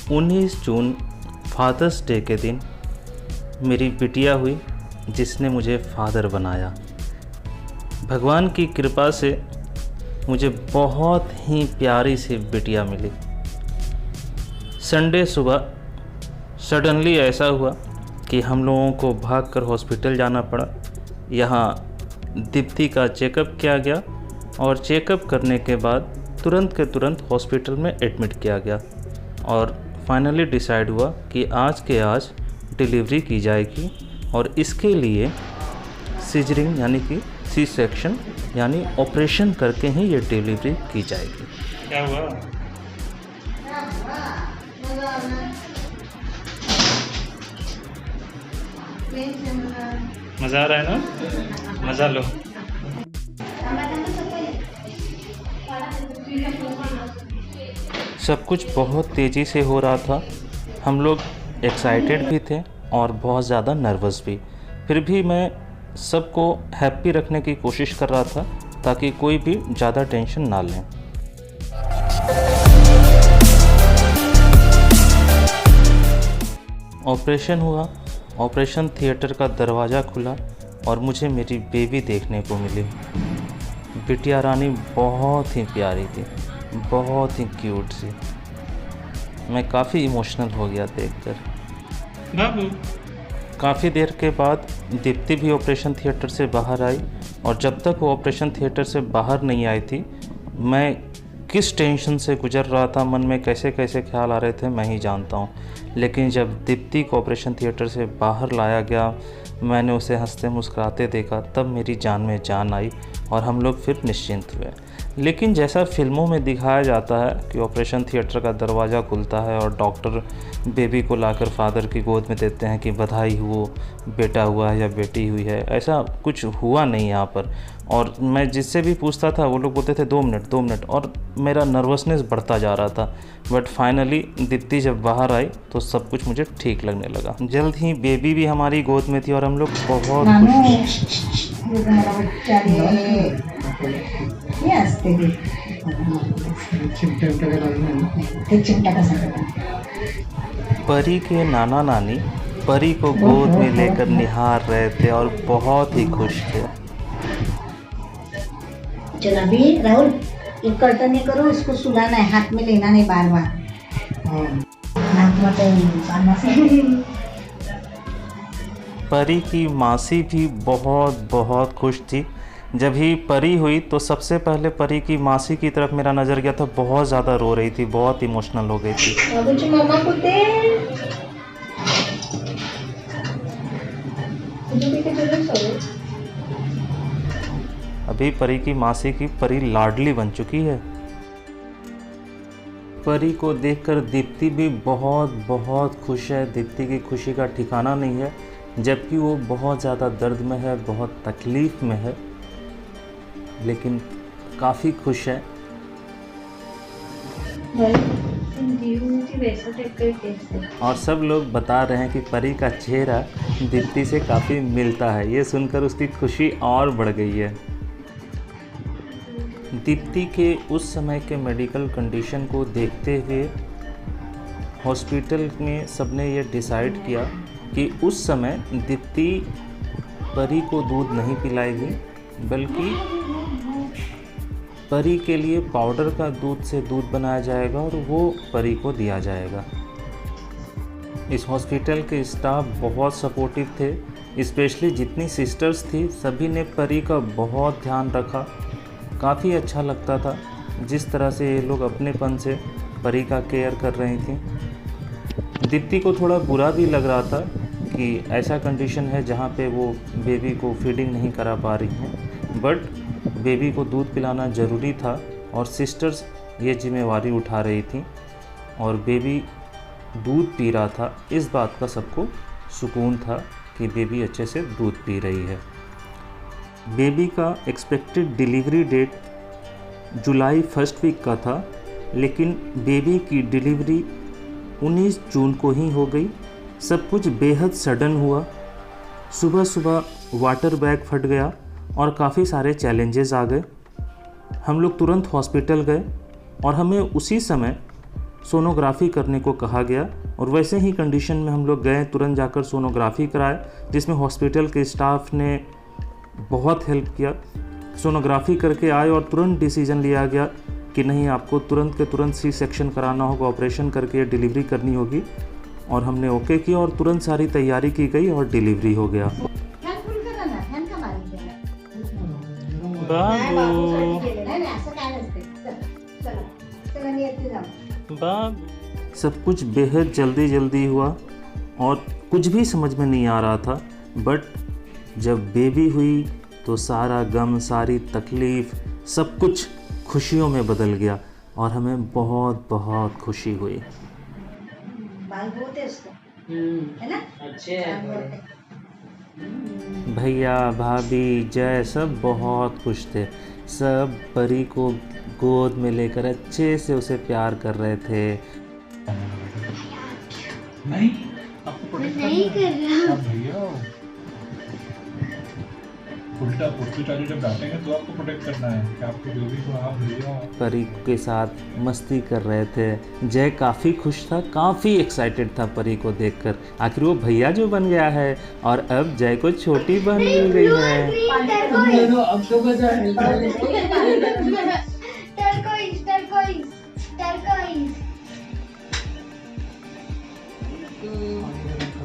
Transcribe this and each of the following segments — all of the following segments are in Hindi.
19 जून फादर्स डे के दिन मेरी बिटिया हुई जिसने मुझे फादर बनाया। भगवान की कृपा से मुझे बहुत ही प्यारी सी बिटिया मिली। संडे सुबह सडनली ऐसा हुआ कि हम लोगों को भागकर हॉस्पिटल जाना पड़ा। यहाँ दीप्ति का चेकअप किया गया और चेकअप करने के बाद तुरंत के तुरंत हॉस्पिटल में एडमिट किया गया और फाइनली डिसाइड हुआ कि आज के आज डिलीवरी की जाएगी और इसके लिए सीजरिंग यानी कि सी सेक्शन यानी ऑपरेशन करके ही ये डिलीवरी की जाएगी। क्या हुआ? मज़ा आ रहा है ना? मज़ा लो। सब कुछ बहुत तेज़ी से हो रहा था। हम लोग एक्साइटेड भी थे और बहुत ज़्यादा नर्वस भी। फिर भी मैं सबको हैप्पी रखने की कोशिश कर रहा था ताकि कोई भी ज़्यादा टेंशन ना लें। ऑपरेशन हुआ। ऑपरेशन थिएटर का दरवाज़ा खुला और मुझे मेरी बेबी देखने को मिली। बिटिया रानी बहुत ही प्यारी थी, बहुत ही क्यूट सी। मैं काफ़ी इमोशनल हो गया देखकर। बाबू। काफ़ी देर के बाद दीप्ति भी ऑपरेशन थिएटर से बाहर आई और जब तक वो ऑपरेशन थिएटर से बाहर नहीं आई थी, मैं किस टेंशन से गुजर रहा था, मन में कैसे कैसे ख्याल आ रहे थे मैं ही जानता हूँ। लेकिन जब दीप्ति को ऑपरेशन थिएटर से बाहर लाया गया, मैंने उसे हंसते मुस्कुराते देखा, तब मेरी जान में जान आई और हम लोग फिर निश्चिंत हुए। लेकिन जैसा फिल्मों में दिखाया जाता है कि ऑपरेशन थिएटर का दरवाज़ा खुलता है और डॉक्टर बेबी को लाकर फादर की गोद में देते हैं कि बधाई हो, बेटा हुआ है या बेटी हुई है, ऐसा कुछ हुआ नहीं यहाँ पर। और मैं जिससे भी पूछता था वो लोग बोलते थे 2 मिनट 2 मिनट, और मेरा नर्वसनेस बढ़ता जा रहा था। बट फाइनली दीप्ति जब बाहर आई तो सब कुछ मुझे ठीक लगने लगा। जल्द ही बेबी भी हमारी गोद में थी और हम लोग बहुत खुश परी के नाना नानी परी को गोद में लेकर निहार रहे थे और बहुत ही खुश थे। चल अभी राहुल, एक कर्तन नहीं करो, इसको सुलाना है, हाथ में लेना नहीं बार बार। परी की मासी भी बहुत बहुत खुश थी। जब ही परी हुई तो सबसे पहले परी की मासी की तरफ मेरा नज़र गया था। बहुत ज़्यादा रो रही थी, बहुत इमोशनल हो गई थी। मम्मा को दे। अभी परी की मासी की परी लाडली बन चुकी है। परी को देखकर दीप्ति भी बहुत बहुत खुश है। दीप्ति की खुशी का ठिकाना नहीं है, जबकि वो बहुत ज़्यादा दर्द में है, बहुत तकलीफ़ में है, लेकिन काफ़ी खुश है। और सब लोग बता रहे हैं कि परी का चेहरा दीप्ति से काफ़ी मिलता है। ये सुनकर उसकी खुशी और बढ़ गई है। दीप्ति के उस समय के मेडिकल कंडीशन को देखते हुए हॉस्पिटल में सबने ये डिसाइड किया कि उस समय दीप्ति परी को दूध नहीं पिलाएगी, बल्कि परी के लिए पाउडर का दूध से दूध बनाया जाएगा और वो परी को दिया जाएगा। इस हॉस्पिटल के स्टाफ बहुत सपोर्टिव थे, स्पेशली जितनी सिस्टर्स थी सभी ने परी का बहुत ध्यान रखा। काफ़ी अच्छा लगता था जिस तरह से ये लोग अपनेपन से परी का केयर कर रही थी। दीप्ति को थोड़ा बुरा भी लग रहा था कि ऐसा कंडीशन है जहाँ पे वो बेबी को फीडिंग नहीं करा पा रही हैं, बट बेबी को दूध पिलाना ज़रूरी था और सिस्टर्स ये जिम्मेवारी उठा रही थी और बेबी दूध पी रहा था। इस बात का सबको सुकून था कि बेबी अच्छे से दूध पी रही है। बेबी का एक्सपेक्टेड डिलीवरी डेट जुलाई 1 वीक का था, लेकिन बेबी की डिलीवरी 19 जून को ही हो गई। सब कुछ बेहद सडन हुआ। सुबह सुबह वाटर बैग फट गया और काफ़ी सारे चैलेंजेस आ गए। हम लोग तुरंत हॉस्पिटल गए और हमें उसी समय सोनोग्राफी करने को कहा गया और वैसे ही कंडीशन में हम लोग गए, तुरंत जाकर सोनोग्राफी कराए, जिसमें हॉस्पिटल के स्टाफ ने बहुत हेल्प किया। सोनोग्राफी करके आए और तुरंत डिसीजन लिया गया कि नहीं, आपको तुरंत के तुरंत सी सेक्शन कराना होगा, ऑपरेशन करके डिलीवरी करनी होगी। और हमने ओके किया और तुरंत सारी तैयारी की गई और डिलीवरी हो गया। फॅन फुल करा ना, फॅन का बारीक केला? नाही, बाबू बाबूसाठी केलं. नाही, असं काय नसते. चला, चला मी येते जाऊ. बाबू सब कुछ बेहद जल्दी जल्दी हुआ और कुछ भी समझ में नहीं आ रहा था। बट जब बेबी हुई तो सारा गम, सारी तकलीफ़, सब कुछ खुशियों में बदल गया और हमें बहुत बहुत खुशी हुई। बाल बहुत है उसको, है ना? अच्छे छान हैं। बोलते. भैया, भाभी, जय सब बहुत खुश थे। सब परी को गोद में लेकर अच्छे से उसे प्यार कर रहे थे। नहीं, आपको प्रोटेक्ट नहीं कर रहा. आप भैया हो। उल्टा पुट्टी जब डांटेंगे तो आपको प्रोटेक्ट करना है कि आपको जो भी हो आप भैया हो। परी के साथ मस्ती कर रहे थे। जय काफ़ी खुश था, काफ़ी एक्साइटेड था परी को देखकर। आखिर वो भैया जो बन गया है और अब जय को छोटी बहन मिल गई है। अब तो बजा है।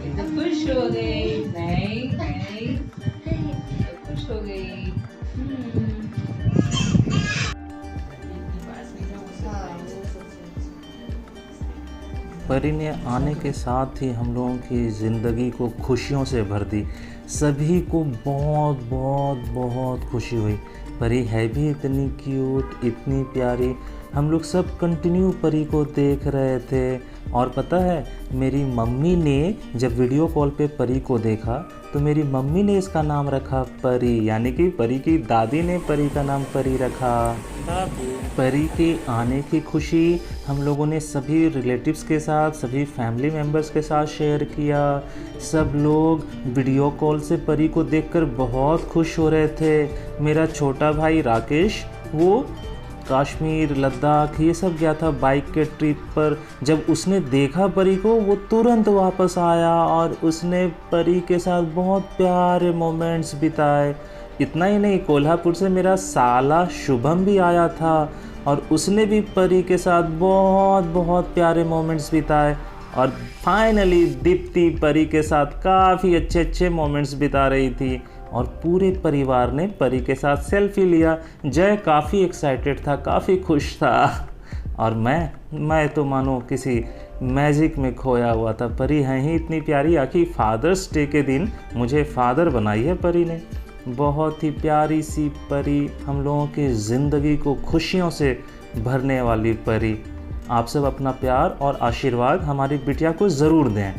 एकदम खुश हो गई। नहीं नहीं, खुश हो गई। परी ने आने के साथ ही हम लोगों की ज़िंदगी को खुशियों से भर दी। सभी को बहुत बहुत बहुत खुशी हुई। परी है भी इतनी क्यूट, इतनी प्यारी। हम लोग सब कंटिन्यू परी को देख रहे थे। और पता है, मेरी मम्मी ने जब वीडियो कॉल पे परी को देखा तो मेरी मम्मी ने इसका नाम रखा परी, यानी कि परी की दादी ने परी का नाम परी रखा। परी के आने की खुशी हम लोगों ने सभी रिलेटिव्स के साथ, सभी फैमिली मेम्बर्स के साथ शेयर किया। सब लोग वीडियो कॉल से परी को देखकर बहुत खुश हो रहे थे। मेरा छोटा भाई राकेश, वो कश्मीर, लद्दाख ये सब गया था बाइक के ट्रिप पर। जब उसने देखा परी को, वो तुरंत वापस आया और उसने परी के साथ बहुत प्यारे मोमेंट्स बिताए। इतना ही नहीं, कोल्हापुर से मेरा साला शुभम भी आया था और उसने भी परी के साथ बहुत बहुत प्यारे मोमेंट्स बिताए। और फाइनली दीप्ति परी के साथ काफ़ी अच्छे अच्छे मोमेंट्स बिता रही थी और पूरे परिवार ने परी के साथ सेल्फी लिया। जय काफ़ी एक्साइटेड था, काफ़ी खुश था और मैं तो मानो किसी मैजिक में खोया हुआ था। परी है ही इतनी प्यारी। आखिर फादर्स डे के दिन मुझे फादर बनाई है परी ने। बहुत ही प्यारी सी परी, हम लोगों की ज़िंदगी को खुशियों से भरने वाली परी। आप सब अपना प्यार और आशीर्वाद हमारी बिटिया को ज़रूर दें।